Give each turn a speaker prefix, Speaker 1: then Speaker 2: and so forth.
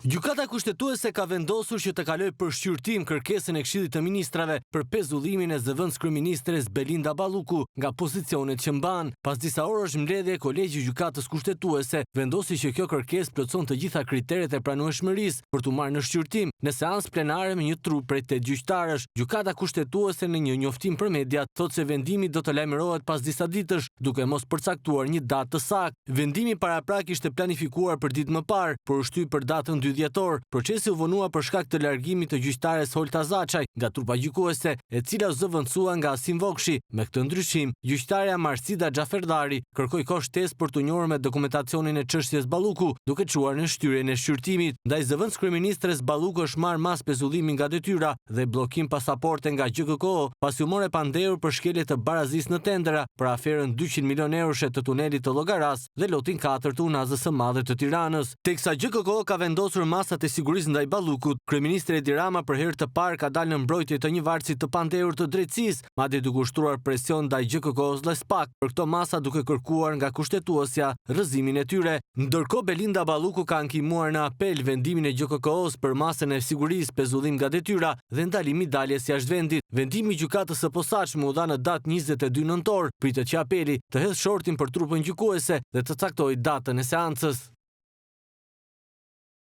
Speaker 1: Gjykata kushtetuese ka vendosur që të kaloj për shqyrtim kërkesën e Këshillit të Ministrave për pezullimin e zëvendëskryeministres Belinda Balluku nga pozicionet që mban. Pas disa orësh mbledhje, Kolegji i Gjykatës Kushtetuese vendosi që kjo kërkesë plotson të gjitha kriteret e pranueshmërisë për t'u marrë në shqyrtim në seancë plenare me një trup prej 8 gjyqtarësh. Gjykata Kushtetuese në një njoftim për mediat thotë se vendimi do të lajmërohet pas disa ditësh, duke mos përcaktuar një datë të saktë. Vendimi paraprak ishte planifikuar për ditë më parë, por u shtyp për datën 2 dhjetor. Procesi u vonua për shkak të largimit të gjyqtares Holta Zaçaj nga trupa gjykuese, e cila u zëvendësua nga Asim Vokshi. Me këtë ndryshim, gjyqtarja Marsida Xhaferdari kërkoi kohë shtesë për të njohur me dokumentacionin e çështjes Balluku, duke çuar në shtyrjen e shqyrtimit. Ndaj zëvendëskryeministres Balluku është marrë mas pezullimin nga detyra dhe bllokim pasaporte nga GKKO, pasi u morë pandehur për shkelje të barazisë në tendera për aferën 200 milion euroshe të tunelit të Llogaras dhe lotin 4 të Unazës së Madhe të Tiranës. Teksa GKKO ka vendosur masat e sigurisë ndaj Ballukut, kryeministri Edi Rama për herë të parë ka dalë në mbrojtje të një varësi të pandehur të drejtësisë, madje duke ushtruar presion ndaj GKK-s dhe SPAK për këto masa, duke kërkuar nga kushtetuesja rrëzimin e tyre. Ndërkohë Belinda Balluku ka ankimuar në apel vendimin e GKK-s për masën e sigurisë pezullim nga detyra dhe ndalim i daljes jashtë vendit. Vendimi i gjykatës së posaçme u dha në datë 22 nëntor, pritet që apeli të hedhë shortin për trupën gjykuese dhe të caktojë datën e seancës.